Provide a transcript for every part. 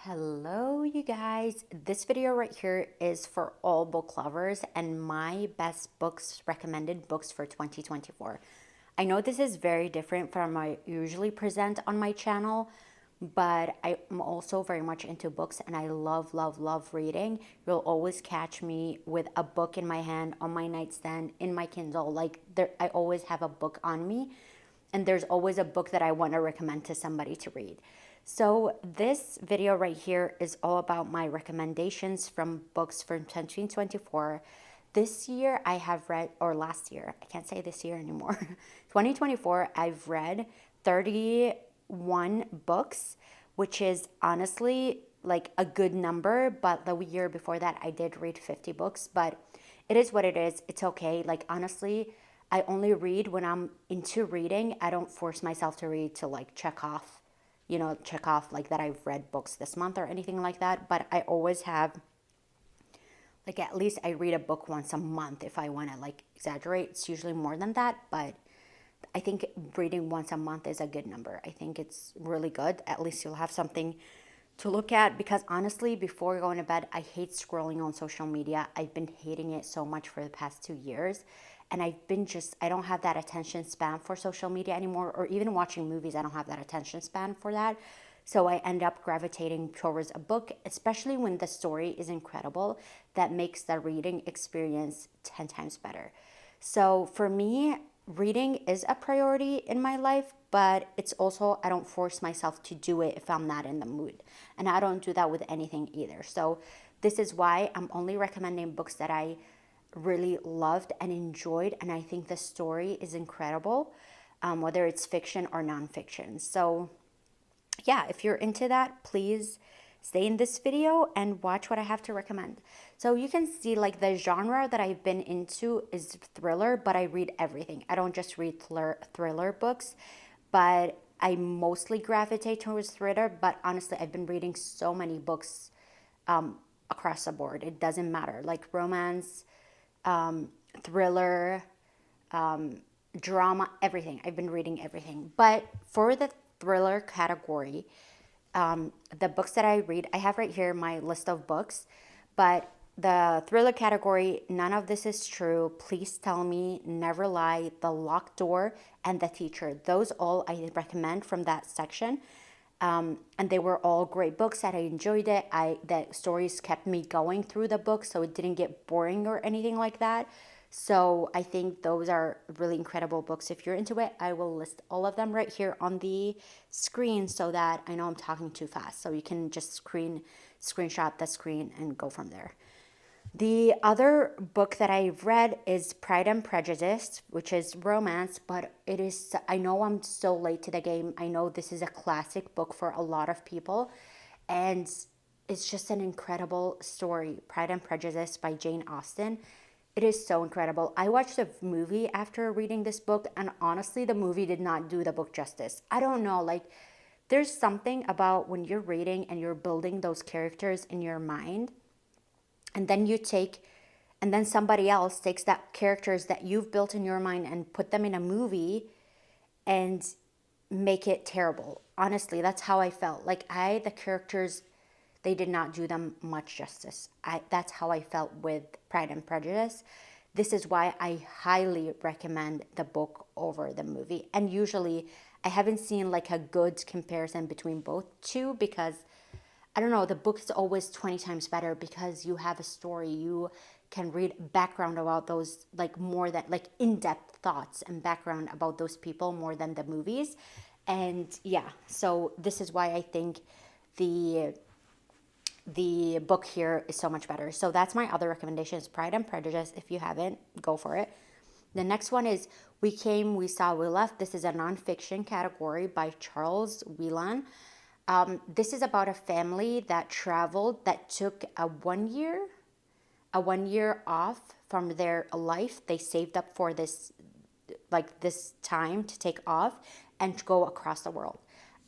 Hello, you guys. This video right here is for all book lovers and my best books, recommended books for 2024. I know this is very different from what I usually present on my channel, but I'm also very much into books and I love, love, love reading. You'll always catch me with a book in my hand, on my nightstand, in my Kindle. I always have a book on me, and there's always a book that I want to recommend to somebody to read. So this video right here is all about my recommendations from books from 2024. This year I have read, or last year, I can't say this year anymore. 2024, I've read 31 books, which is honestly like a good number, but the year before that I did read 50 books, but it is what it is. It's okay. Like honestly, I only read when I'm into reading. I don't force myself to read to like check off like that I've read books this month or anything like that. But I always have, like, at least I read a book once a month. If I want to like exaggerate, it's usually more than that. But I think reading once a month is a good number. I think it's really good. At least you'll have something to look at, because honestly, before going to bed, I hate scrolling on social media. I've been hating it so much for the past 2 years. And I don't have that attention span for social media anymore, or even watching movies. I don't have that attention span for that. So I end up gravitating towards a book, especially when the story is incredible. That makes the reading experience 10 times better. So for me, reading is a priority in my life, but it's also, I don't force myself to do it if I'm not in the mood. And I don't do that with anything either. So this is why I'm only recommending books that I really loved and enjoyed, and I think the story is incredible, whether it's fiction or nonfiction. So yeah, if you're into that, please stay in this video and watch what I have to recommend. So you can see like the genre that I've been into is thriller, but I read everything. I don't just read thriller books, but I mostly gravitate towards thriller. But honestly, I've been reading so many books across the board. It doesn't matter, like romance, thriller, drama, everything. I've been reading everything. But for the thriller category, the books that I read, I have right here my list of books, but the thriller category, None of This Is True, Please Tell Me, Never Lie, The Locked Door, and The Teacher. Those all I recommend from that section. And they were all great books that I enjoyed it. The stories kept me going through the book, so it didn't get boring or anything like that. So I think those are really incredible books. If you're into it, I will list all of them right here on the screen, so that I know I'm talking too fast. So you can just screenshot the screen and go from there. The other book that I've read is Pride and Prejudice, which is romance, but I know I'm so late to the game. I know this is a classic book for a lot of people, and it's just an incredible story. Pride and Prejudice by Jane Austen. It is so incredible. I watched a movie after reading this book, and honestly, the movie did not do the book justice. I don't know, like, there's something about when you're reading and you're building those characters in your mind, and then somebody else takes that characters that you've built in your mind and put them in a movie and make it terrible. Honestly, that's how I felt. Like the characters, they did not do them much justice. That's how I felt with Pride and Prejudice. This is why I highly recommend the book over the movie. And usually I haven't seen like a good comparison between both two, because I don't know, the book is always 20 times better because you have a story. You can read background about those, like more than like in-depth thoughts and background about those people more than the movies. And yeah, so this is why I think the book here is so much better. So that's my other recommendation, is Pride and Prejudice. If you haven't, go for it. The next one is We Came, We Saw, We Left. This is a nonfiction category by Charles Whelan. This is about a family that traveled, that took a 1 year off from their life. They saved up for this time to take off and go across the world.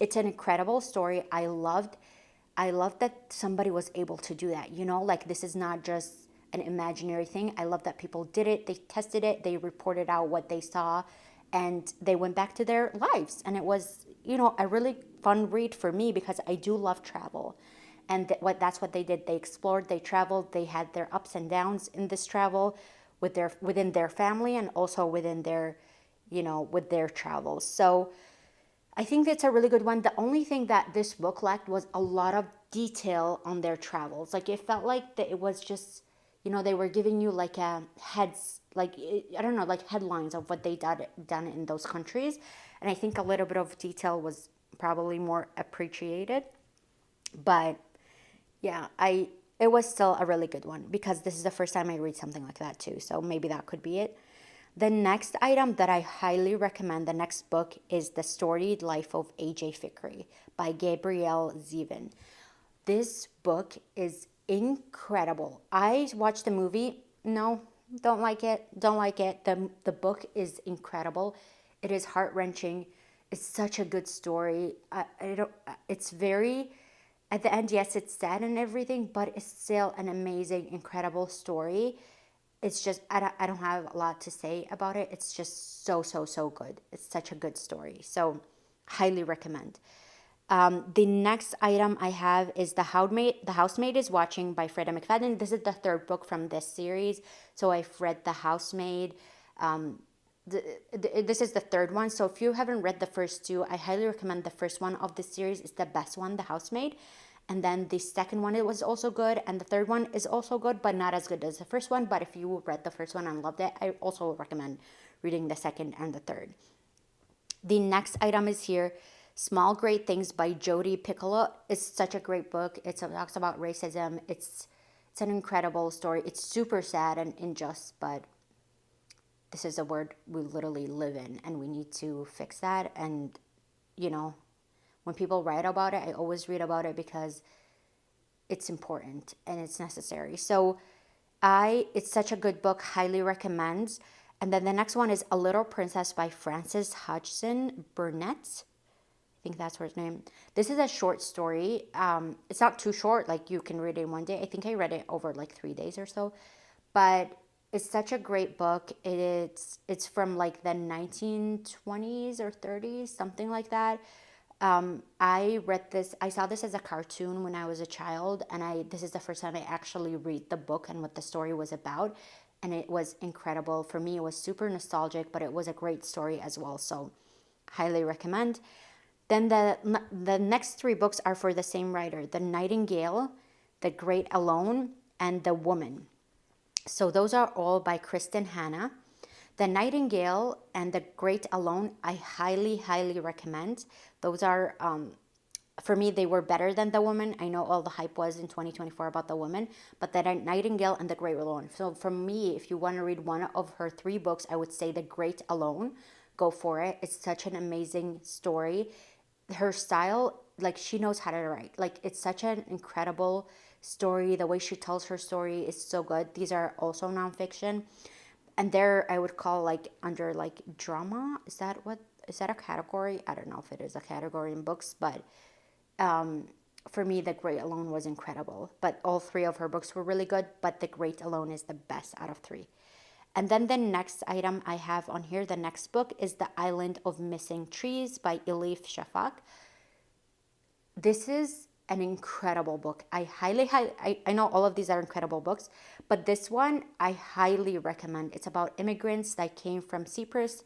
It's an incredible story. I loved that somebody was able to do that. Like, this is not just an imaginary thing. I love that people did it. They tested it. They reported out what they saw, and they went back to their lives. And it was, a really fun read for me, because I do love travel. And that's what they did. They explored, they traveled, they had their ups and downs in this travel within their family, and also within their, with their travels. So I think that's a really good one. The only thing that this book lacked was a lot of detail on their travels. Like, it felt like that it was just, they were giving you like a heads, like, I don't know, like headlines of what they done in those countries. And I think a little bit of detail was probably more appreciated. But yeah, it was still a really good one, because this is the first time I read something like that too. So maybe that could be it. The next item that I highly recommend, the next book, is The Storied Life of A.J. Fikry by Gabrielle Zevin. This book is incredible. I watched the movie. No, don't like it. Don't like it. The book is incredible. It is heart-wrenching. It's such a good story. I don't. It's very. At the end, yes, it's sad and everything, but it's still an amazing, incredible story. It's just, I don't have a lot to say about it. It's just so, so, so good. It's such a good story. So, highly recommend. The next item I have is The Housemaid is Watching by Freda McFadden. This is the third book from this series. So, I've read The Housemaid. This is the third one. So, if you haven't read the first two, I highly recommend the first one of this series. It's the best one, The Housemaid. And then the second one, it was also good. And the third one is also good, but not as good as the first one. But if you read the first one and loved it, I also recommend reading the second and the third. The next item is here, Small Great Things by Jodi Picoult. It's such a great book. It talks about racism. It's an incredible story. It's super sad and unjust, but this is a world we literally live in, and we need to fix that. And, when people write about it, I always read about it because it's important and it's necessary. So it's such a good book, highly recommend. And then the next one is A Little Princess by Frances Hodgson Burnett. I think that's her name. This is a short story. It's not too short, like you can read it in one day. I think I read it over like 3 days or so. But it's such a great book. It's from like the 1920s or 30s, something like that. I saw this as a cartoon when I was a child, and this is the first time I actually read the book and what the story was about, and it was incredible. For me, it was super nostalgic, but it was a great story as well, so highly recommend. Then the next three books are for the same writer, The Nightingale, The Great Alone, and The Woman. So those are all by Kristen Hanna. The Nightingale and The Great Alone, I highly, highly recommend. Those are, for me, they were better than The Woman. I know all the hype was in 2024 about The Woman, but The Nightingale and The Great Alone. So for me, if you want to read one of her three books, I would say The Great Alone. Go for it. It's such an amazing story. Her style, like, she knows how to write. Like, it's such an incredible story. The way she tells her story is so good. These are also nonfiction. And there I would call like under like drama. Is that a category? I don't know if it is a category in books, but for me, The Great Alone was incredible. But all three of her books were really good, but The Great Alone is the best out of three. And then the next item I have on here, the next book, is The Island of Missing Trees by Elif Shafak. This is an incredible book. I know all of these are incredible books, but this one I highly recommend. It's about immigrants that came from Cyprus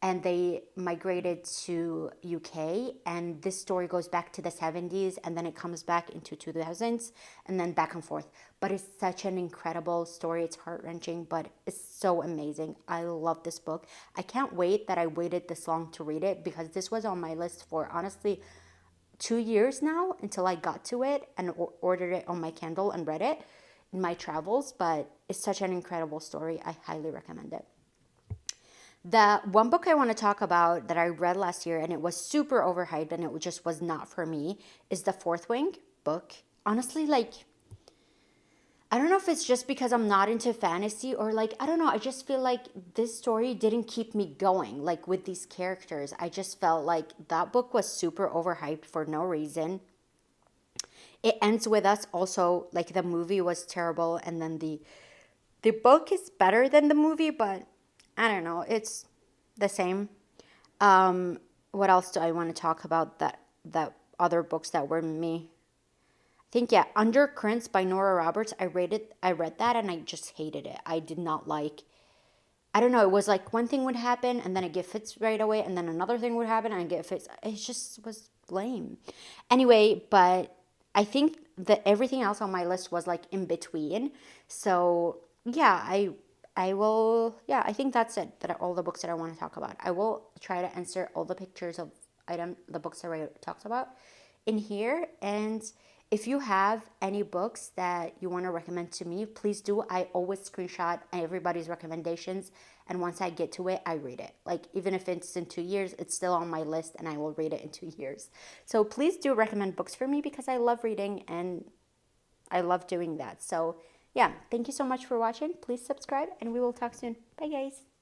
and they migrated to UK, and this story goes back to the 70s and then it comes back into 2000s and then back and forth. But it's such an incredible story. It's heart-wrenching, but it's so amazing. I love this book. I can't wait that I waited this long to read it, because this was on my list for honestly 2 years now until I got to it and ordered it on my Kindle and read it in my travels. But it's such an incredible story. I highly recommend it. The one book I want to talk about that I read last year and it was super overhyped and it just was not for me is The Fourth Wing book. Honestly, like, I don't know if it's just because I'm not into fantasy or like, I don't know. I just feel like this story didn't keep me going, like with these characters. I just felt like that book was super overhyped for no reason. It ends with us also, like the movie was terrible and then the book is better than the movie, but I don't know. It's the same. What else do I want to talk about that other books that were me? think, yeah, Undercurrents by Nora Roberts. I read that and I just hated it. I did not like, I don't know, it was like one thing would happen and then it get fits right away and then another thing would happen and it get fits. It just was lame. Anyway, but I think that everything else on my list was like in between. So yeah, I will, yeah, I think that's it. That are all the books that I want to talk about. I will try to answer all the pictures of the books that I talked about in here. And if you have any books that you want to recommend to me, please do. I always screenshot everybody's recommendations. And once I get to it, I read it. Like, even if it's in 2 years, it's still on my list and I will read it in 2 years. So please do recommend books for me because I love reading and I love doing that. So, yeah, thank you so much for watching. Please subscribe and we will talk soon. Bye, guys.